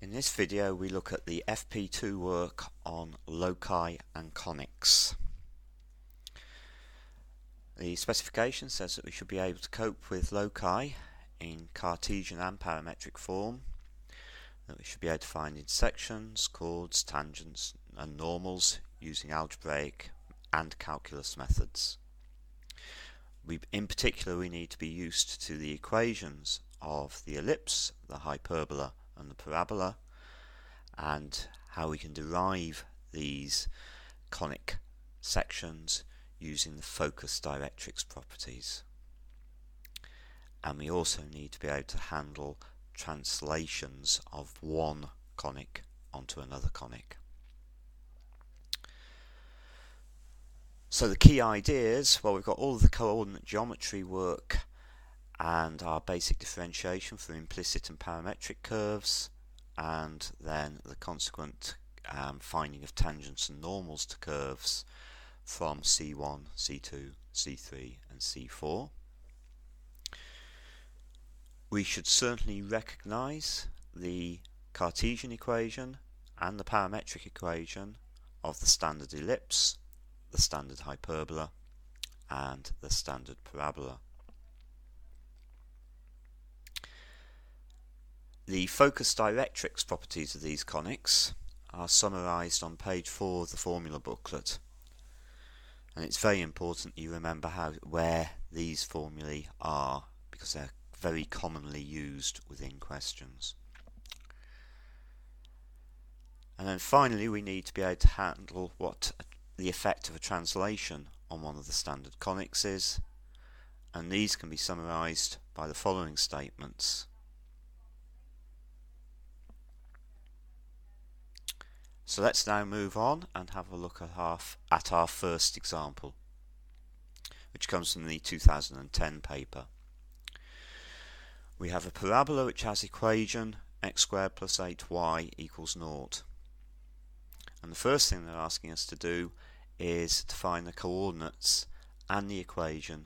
In this video we look at the FP2 work on LOCI and CONICS. The specification says that we should be able to cope with loci in Cartesian and parametric form, that we should be able to find intersections, chords, tangents and normals using algebraic and calculus methods. In particular we need to be used to the equations of the ellipse, the hyperbola and the parabola, and how we can derive these conic sections using the focus directrix properties. And we also need to be able to handle translations of one conic onto another conic. So the key ideas, well, we've got all of the coordinate geometry work and our basic differentiation for implicit and parametric curves, and then the consequent finding of tangents and normals to curves from C1, C2, C3 and C4. We should certainly recognise the Cartesian equation and the parametric equation of the standard ellipse, the standard hyperbola and the standard parabola. The focus directrix properties of these conics are summarised on page 4 of the formula booklet, and it's very important you remember where these formulae are, because they're very commonly used within questions. And then finally we need to be able to handle what the effect of a translation on one of the standard conics is, and these can be summarised by the following statements. So let's now move on and have a look at our first example, which comes from the 2010 paper. We have a parabola which has equation x squared plus 8y equals 0. And the first thing they're asking us to do is to find the coordinates and the equation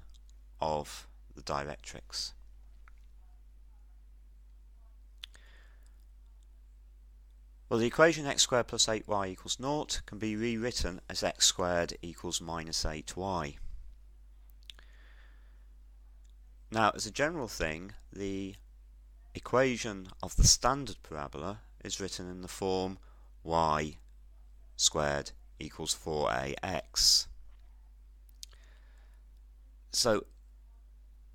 of the directrix. Well, the equation x squared plus 8y equals 0 can be rewritten as x squared equals minus 8y. Now, as a general thing, the equation of the standard parabola is written in the form y squared equals 4ax. So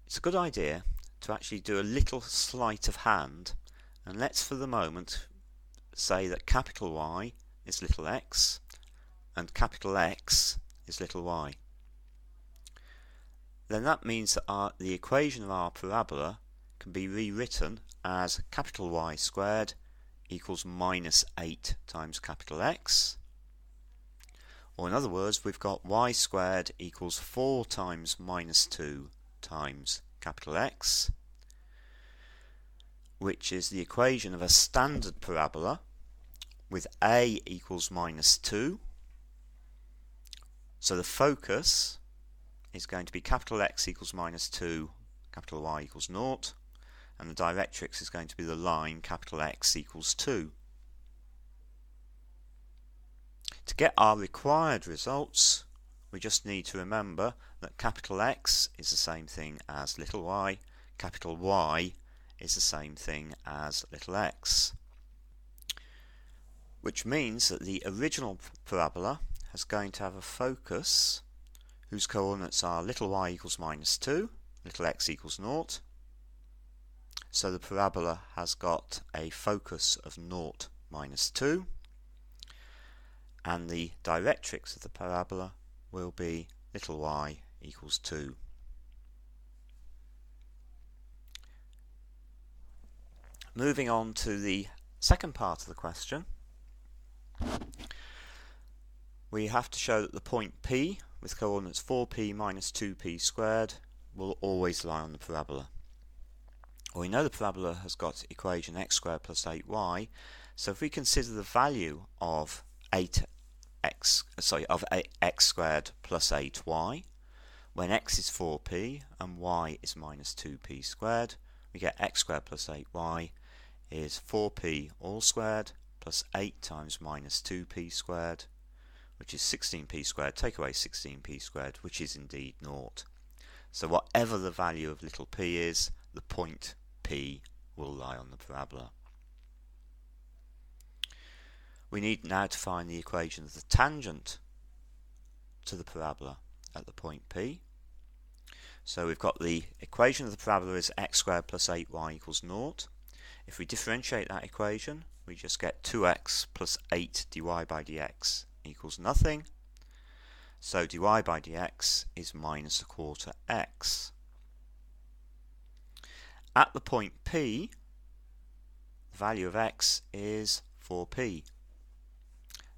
it's a good idea to actually do a little sleight of hand, and let's for the moment say that capital Y is little x and capital X is little y. Then that means that the equation of our parabola can be rewritten as capital Y squared equals minus 8 times capital X, or in other words we've got y squared equals 4 times minus 2 times capital X, which is the equation of a standard parabola with a equals minus 2. So the focus is going to be capital X equals minus 2, capital Y equals 0, and the directrix is going to be the line capital X equals 2. To get our required results, we just need to remember that capital X is the same thing as little y, capital Y is the same thing as little x, which means that the original parabola is going to have a focus whose coordinates are little y equals minus 2, little x equals 0. So the parabola has got a focus of 0, minus 2, and the directrix of the parabola will be little y equals 2. Moving on to the second part of the question, we have to show that the point P with coordinates 4p minus 2p squared will always lie on the parabola. Well, we know the parabola has got equation x squared plus 8y, so if we consider the value of x squared plus 8y, when x is 4p and y is minus 2p squared, we get x squared plus 8y is 4p all squared plus 8 times minus 2p squared, which is 16p squared. Take away 16p squared, which is indeed 0. So whatever the value of little p is, the point P will lie on the parabola. We need now to find the equation of the tangent to the parabola at the point P. So we've got the equation of the parabola is x squared plus 8y equals 0. If we differentiate that equation, we just get 2x plus 8 dy by dx equals nothing. So dy by dx is minus a quarter x. At the point P, the value of x is 4p.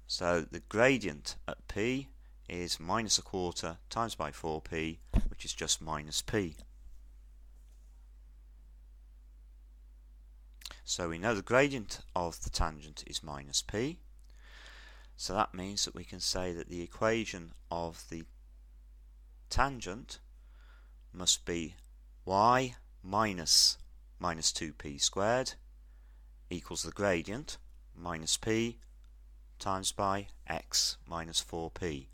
So the gradient at P is minus a quarter times by 4p, which is just minus p. So we know the gradient of the tangent is minus p. So that means that we can say that the equation of the tangent must be y minus 2p squared equals the gradient minus p times by x minus 4p.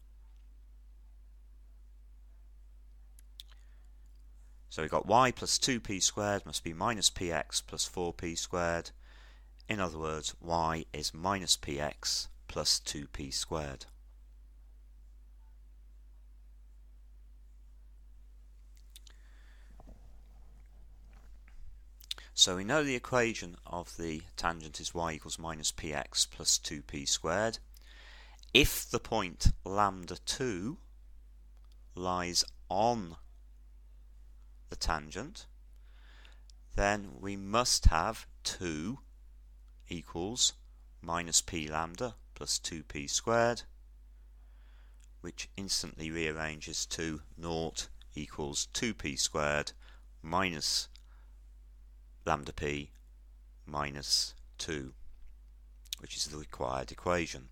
So we've got y plus 2p squared must be minus px plus 4p squared. In other words, y is minus px plus 2p squared. So we know the equation of the tangent is y equals minus px plus 2p squared. If the point lambda 2 lies on the tangent, then we must have 2 equals minus p lambda plus 2p squared, which instantly rearranges to 0 equals 2p squared minus lambda p minus 2, which is the required equation.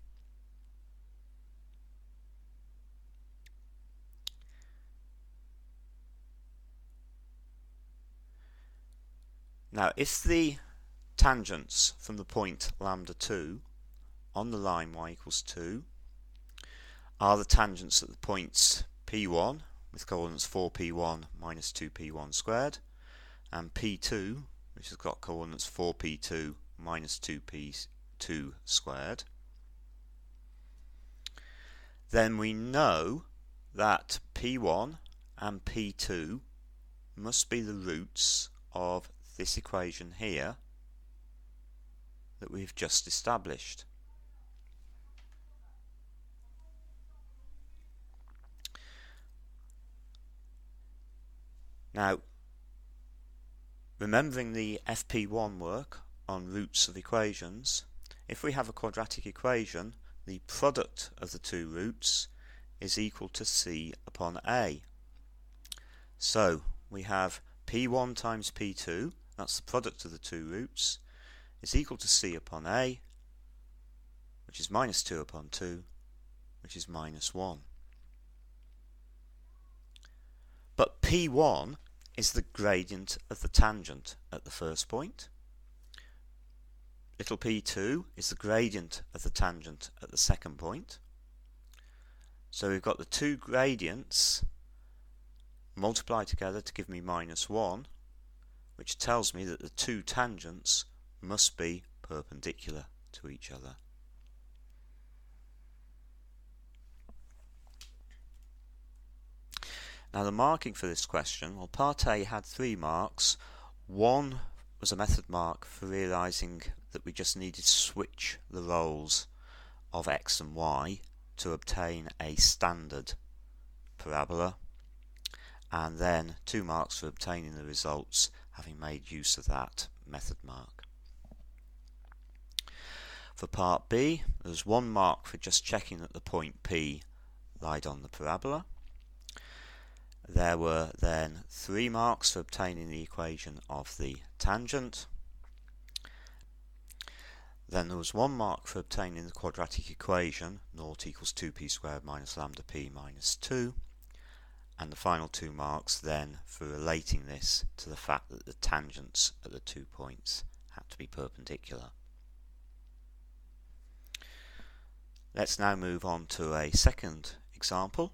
Now, if the tangents from the point lambda 2 on the line y equals 2 are the tangents at the points P1 with coordinates 4p1 minus 2p1 squared and P2, which has got coordinates 4p2 minus 2p2 squared, then we know that P1 and P2 must be the roots of this equation here that we've just established. Now, remembering the FP1 work on roots of equations, if we have a quadratic equation, the product of the two roots is equal to c upon a. So we have P1 times P2, that's the product of the two roots, is equal to c upon a, which is minus 2 upon 2, which is minus 1. But P1 is the gradient of the tangent at the first point. Little p2 is the gradient of the tangent at the second point. So we've got the two gradients multiply together to give me minus 1, which tells me that the two tangents must be perpendicular to each other. Now the marking for this question, well, part A had 3 marks. One was a method mark for realising that we just needed to switch the roles of x and y to obtain a standard parabola, and then 2 marks for obtaining the results having made use of that method mark. For part B, there's 1 mark for just checking that the point P lied on the parabola. There were then 3 marks for obtaining the equation of the tangent. Then there was 1 mark for obtaining the quadratic equation, 0 equals 2p squared minus lambda p minus 2. And the final 2 marks then for relating this to the fact that the tangents at the 2 points had to be perpendicular. Let's now move on to a second example,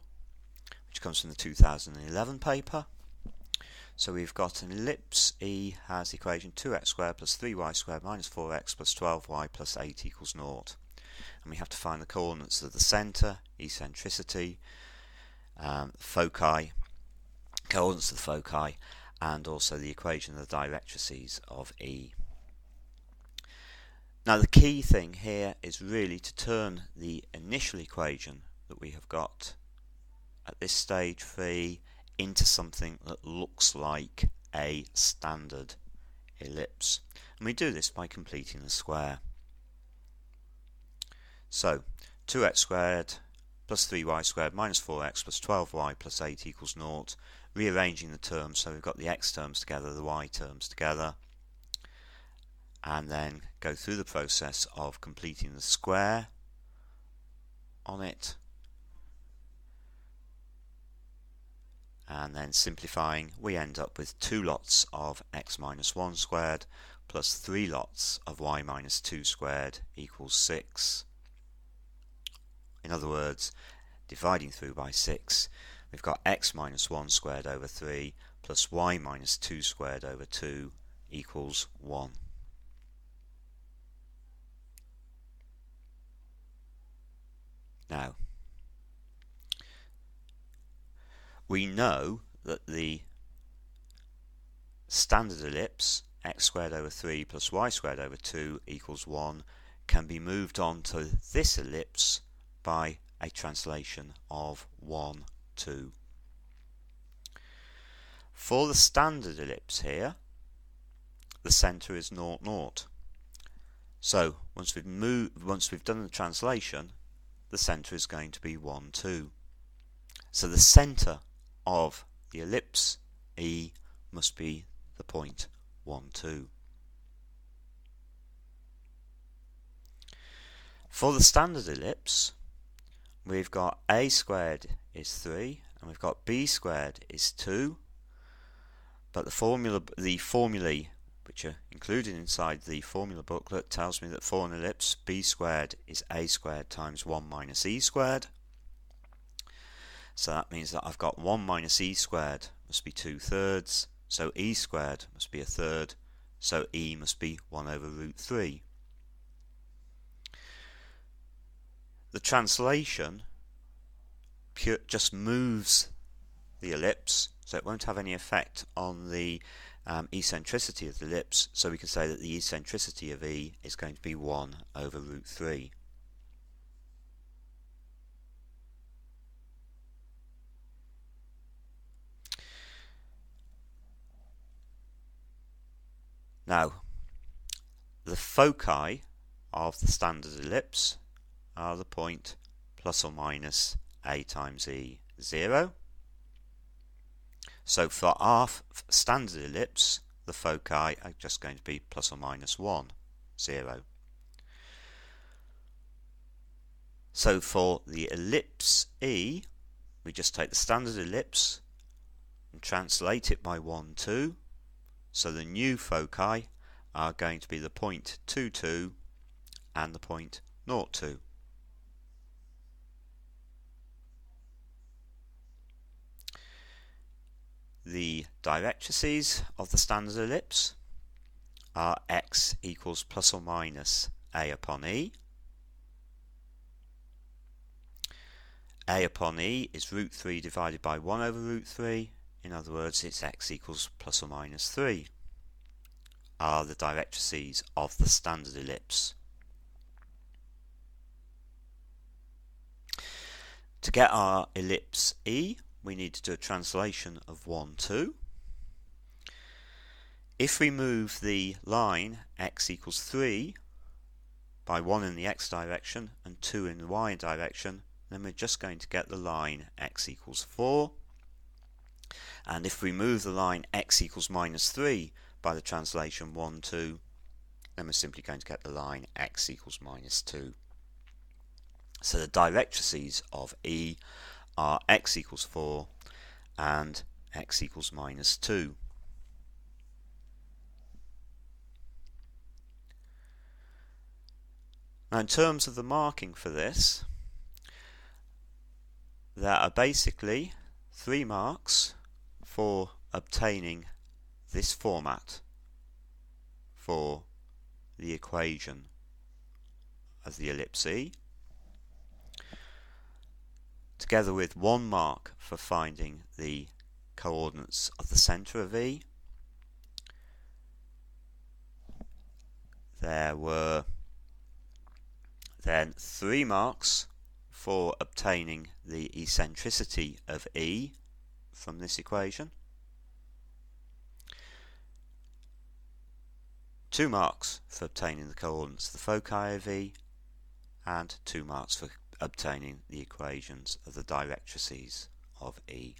which comes from the 2011 paper. So we've got an ellipse E has the equation 2x squared plus 3y squared minus 4x plus 12y plus 8 equals 0. And we have to find the coordinates of the centre, eccentricity, foci, coordinates of the foci, and also the equation of the directrices of E. Now the key thing here is really to turn the initial equation that we have got at this stage for E into something that looks like a standard ellipse. And we do this by completing the square. So 2x squared plus 3y squared minus 4x plus 12y plus 8 equals 0. Rearranging the terms, so we've got the x terms together, the y terms together, and then go through the process of completing the square on it, and then simplifying, we end up with 2 lots of x minus 1 squared plus 3 lots of y minus 2 squared equals 6. In other words, dividing through by 6, we've got x minus 1 squared over 3 plus y minus 2 squared over 2 equals 1. Now, we know that the standard ellipse, x squared over 3 plus y squared over 2 equals 1, can be moved on to this ellipse by a translation of 1, 2. For the standard ellipse here, the centre is 0, 0. So once we've done the translation, the centre is going to be 1, 2. So the centre of the ellipse E must be the point 1, 2. For the standard ellipse, we've got a squared is 3 and we've got b squared is 2, but the formulae which are included inside the formula booklet tells me that for an ellipse b squared is a squared times 1 minus e squared. So that means that I've got 1 minus e squared must be 2/3, so e squared must be 1/3, so e must be 1 over root 3. The translation just moves the ellipse, so it won't have any effect on the eccentricity of the ellipse, so we can say that the eccentricity of E is going to be 1 over root 3. Now, the foci of the standard ellipse are the point plus or minus a times e 0. So for our standard ellipse, the foci are just going to be plus or minus 1, 0. So for the ellipse E, we just take the standard ellipse and translate it by 1, 2. So the new foci are going to be the point 2, 2 and the point 0, 2. The directrices of the standard ellipse are x equals plus or minus a upon e. A upon e is root 3 divided by 1 over root 3. In other words, it's x equals plus or minus 3 are the directrices of the standard ellipse. To get our ellipse E, we need to do a translation of 1, 2. If we move the line x equals 3 by 1 in the x direction and 2 in the y direction, then we're just going to get the line x equals 4. And if we move the line x equals minus 3 by the translation 1, 2, then we're simply going to get the line x equals minus 2. So the directrices of E are x equals 4 and x equals minus 2. Now, in terms of the marking for this, there are basically 3 marks for obtaining this format for the equation of the ellipse E, together with 1 mark for finding the coordinates of the centre of E. There were then 3 marks for obtaining the eccentricity of E from this equation, 2 marks for obtaining the coordinates of the foci of E, and 2 marks for obtaining the equations of the directrices of E.